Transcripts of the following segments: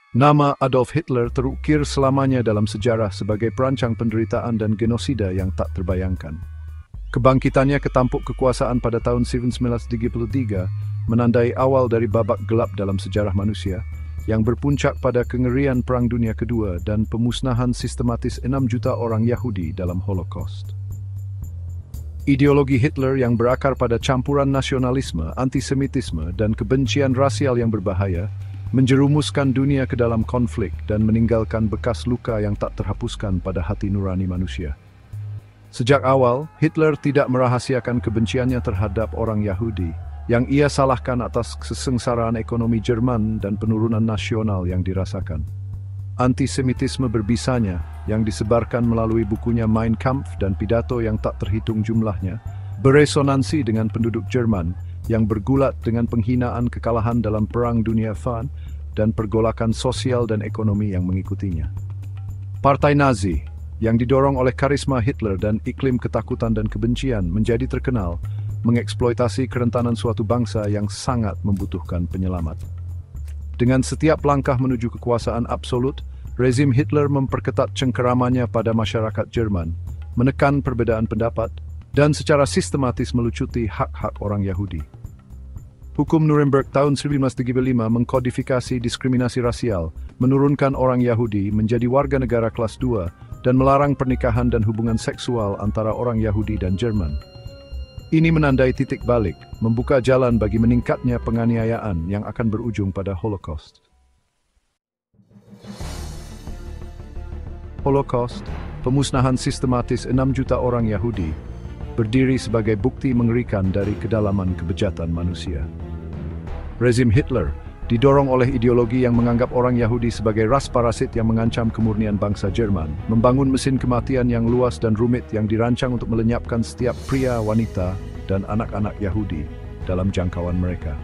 Nama Adolf Hitler terukir selamanya dalam sejarah sebagai perancang penderitaan dan genosida yang tak terbayangkan. Kebangkitannya ke tampuk kekuasaan pada tahun 1933 menandai awal dari babak gelap dalam sejarah manusia yang berpuncak pada kengerian Perang Dunia Kedua dan pemusnahan sistematis 6 juta orang Yahudi dalam Holocaust. Ideologi Hitler yang berakar pada campuran nasionalisme, antisemitisme, dan kebencian rasial yang berbahaya menjerumuskan dunia ke dalam konflik dan meninggalkan bekas luka yang tak terhapuskan pada hati nurani manusia. Sejak awal, Hitler tidak merahasiakan kebenciannya terhadap orang Yahudi, yang ia salahkan atas kesengsaraan ekonomi Jerman dan penurunan nasional yang dirasakan. Antisemitisme berbisanya, yang disebarkan melalui bukunya Mein Kampf dan pidato yang tak terhitung jumlahnya, beresonansi dengan penduduk Jerman yang bergulat dengan penghinaan kekalahan dalam Perang Dunia I dan pergolakan sosial dan ekonomi yang mengikutinya. Partai Nazi, yang didorong oleh karisma Hitler dan iklim ketakutan dan kebencian menjadi terkenal, mengeksploitasi kerentanan suatu bangsa yang sangat membutuhkan penyelamat. Dengan setiap langkah menuju kekuasaan absolut, rezim Hitler memperketat cengkeramannya pada masyarakat Jerman, menekan perbedaan pendapat, dan secara sistematis melucuti hak-hak orang Yahudi. Hukum Nuremberg tahun 1935 mengkodifikasi diskriminasi rasial, menurunkan orang Yahudi menjadi warga negara kelas 2, dan melarang pernikahan dan hubungan seksual antara orang Yahudi dan Jerman. Ini menandai titik balik, membuka jalan bagi meningkatnya penganiayaan yang akan berujung pada Holocaust. Holocaust, pemusnahan sistematis 6 juta orang Yahudi, berdiri sebagai bukti mengerikan dari kedalaman kebejatan manusia. Rezim Hitler didorong oleh ideologi yang menganggap orang Yahudi sebagai ras parasit yang mengancam kemurnian bangsa Jerman, membangun mesin kematian yang luas dan rumit yang dirancang untuk melenyapkan setiap pria, wanita, dan anak-anak Yahudi dalam jangkauan mereka.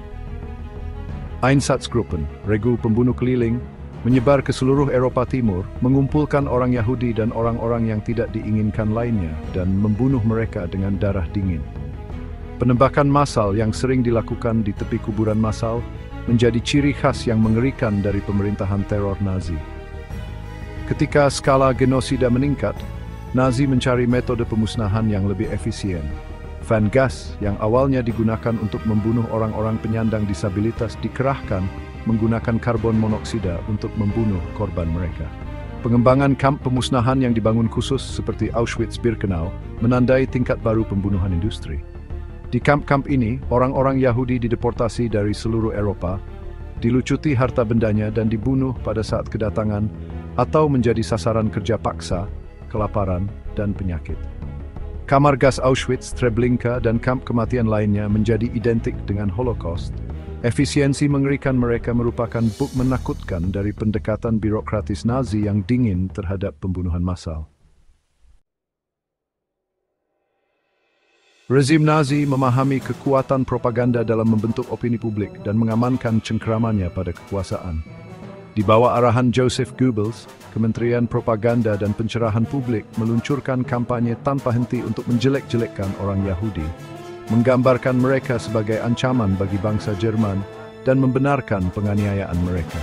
Einsatzgruppen, regu pembunuh keliling, menyebar ke seluruh Eropa Timur, mengumpulkan orang Yahudi dan orang-orang yang tidak diinginkan lainnya dan membunuh mereka dengan darah dingin. Penembakan massal yang sering dilakukan di tepi kuburan massal menjadi ciri khas yang mengerikan dari pemerintahan teror Nazi. Ketika skala genosida meningkat, Nazi mencari metode pemusnahan yang lebih efisien. Fan gas yang awalnya digunakan untuk membunuh orang-orang penyandang disabilitas dikerahkan menggunakan karbon monoksida untuk membunuh korban mereka. Pengembangan kamp pemusnahan yang dibangun khusus seperti Auschwitz-Birkenau menandai tingkat baru pembunuhan industri. Di kamp-kamp ini, orang-orang Yahudi dideportasi dari seluruh Eropa, dilucuti harta bendanya dan dibunuh pada saat kedatangan atau menjadi sasaran kerja paksa, kelaparan, dan penyakit. Kamar gas Auschwitz, Treblinka, dan kamp kematian lainnya menjadi identik dengan Holocaust. Efisiensi mengerikan mereka merupakan bukti menakutkan dari pendekatan birokratis Nazi yang dingin terhadap pembunuhan massal. Rezim Nazi memahami kekuatan propaganda dalam membentuk opini publik dan mengamankan cengkeramannya pada kekuasaan. Di bawah arahan Joseph Goebbels, Kementerian Propaganda dan Pencerahan Publik meluncurkan kampanye tanpa henti untuk menjelek-jelekkan orang Yahudi, menggambarkan mereka sebagai ancaman bagi bangsa Jerman, dan membenarkan penganiayaan mereka.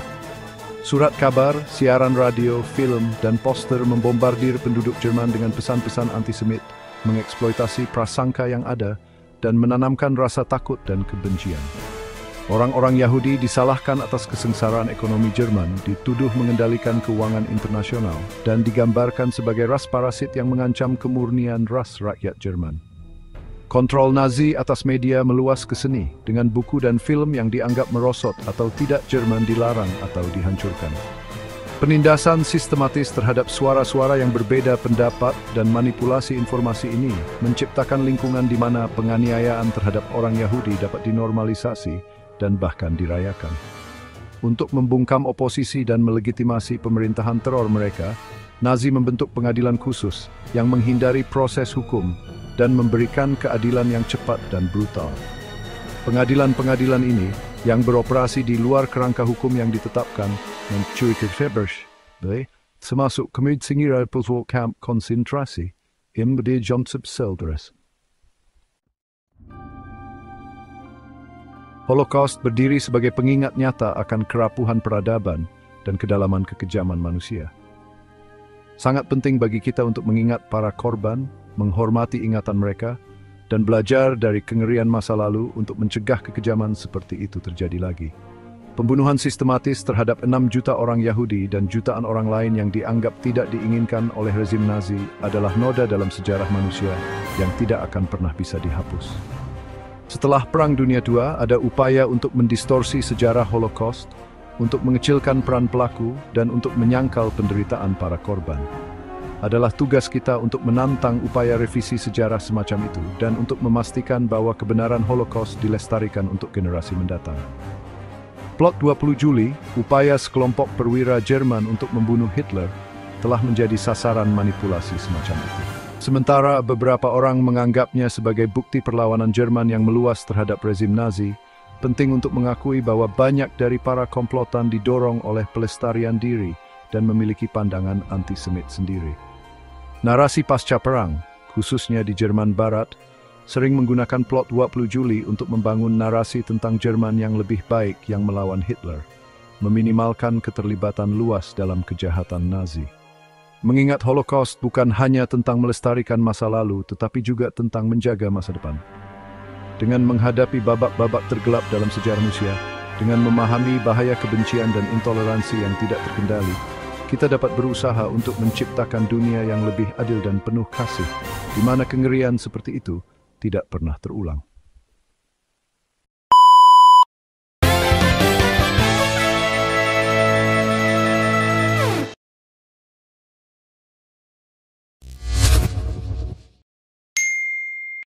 Surat kabar, siaran radio, film, dan poster membombardir penduduk Jerman dengan pesan-pesan antisemit, mengeksploitasi prasangka yang ada, dan menanamkan rasa takut dan kebencian. Orang-orang Yahudi disalahkan atas kesengsaraan ekonomi Jerman, dituduh mengendalikan keuangan internasional, dan digambarkan sebagai ras parasit yang mengancam kemurnian ras rakyat Jerman. Kontrol Nazi atas media meluas ke seni, dengan buku dan film yang dianggap merosot atau tidak Jerman dilarang atau dihancurkan. Penindasan sistematis terhadap suara-suara yang berbeda pendapat dan manipulasi informasi ini menciptakan lingkungan di mana penganiayaan terhadap orang Yahudi dapat dinormalisasi dan bahkan dirayakan. Untuk membungkam oposisi dan melegitimasi pemerintahan teror mereka, Nazi membentuk pengadilan khusus yang menghindari proses hukum dan memberikan keadilan yang cepat dan brutal. Pengadilan-pengadilan ini yang beroperasi di luar kerangka hukum yang ditetapkan termasuk Komisienrat Kamp Konsentrasi im Jonsep Seldres. Holocaust berdiri sebagai pengingat nyata akan kerapuhan peradaban dan kedalaman kekejaman manusia. Sangat penting bagi kita untuk mengingat para korban, menghormati ingatan mereka, dan belajar dari kengerian masa lalu untuk mencegah kekejaman seperti itu terjadi lagi. Pembunuhan sistematis terhadap 6 juta orang Yahudi dan jutaan orang lain yang dianggap tidak diinginkan oleh rezim Nazi adalah noda dalam sejarah manusia yang tidak akan pernah bisa dihapus. Setelah Perang Dunia II, ada upaya untuk mendistorsi sejarah Holocaust, untuk mengecilkan peran pelaku, dan untuk menyangkal penderitaan para korban. Adalah tugas kita untuk menantang upaya revisi sejarah semacam itu dan untuk memastikan bahwa kebenaran Holocaust dilestarikan untuk generasi mendatang. Plot 20 Juli, upaya sekelompok perwira Jerman untuk membunuh Hitler, telah menjadi sasaran manipulasi semacam itu. Sementara beberapa orang menganggapnya sebagai bukti perlawanan Jerman yang meluas terhadap rezim Nazi, penting untuk mengakui bahwa banyak dari para komplotan didorong oleh pelestarian diri dan memiliki pandangan antisemit sendiri. Narasi pasca perang, khususnya di Jerman Barat, sering menggunakan plot 20 Juli untuk membangun narasi tentang Jerman yang lebih baik yang melawan Hitler, meminimalkan keterlibatan luas dalam kejahatan Nazi. Mengingat Holocaust bukan hanya tentang melestarikan masa lalu, tetapi juga tentang menjaga masa depan. Dengan menghadapi babak-babak tergelap dalam sejarah manusia, dengan memahami bahaya kebencian dan intoleransi yang tidak terkendali, kita dapat berusaha untuk menciptakan dunia yang lebih adil dan penuh kasih, di mana kengerian seperti itu tidak pernah terulang.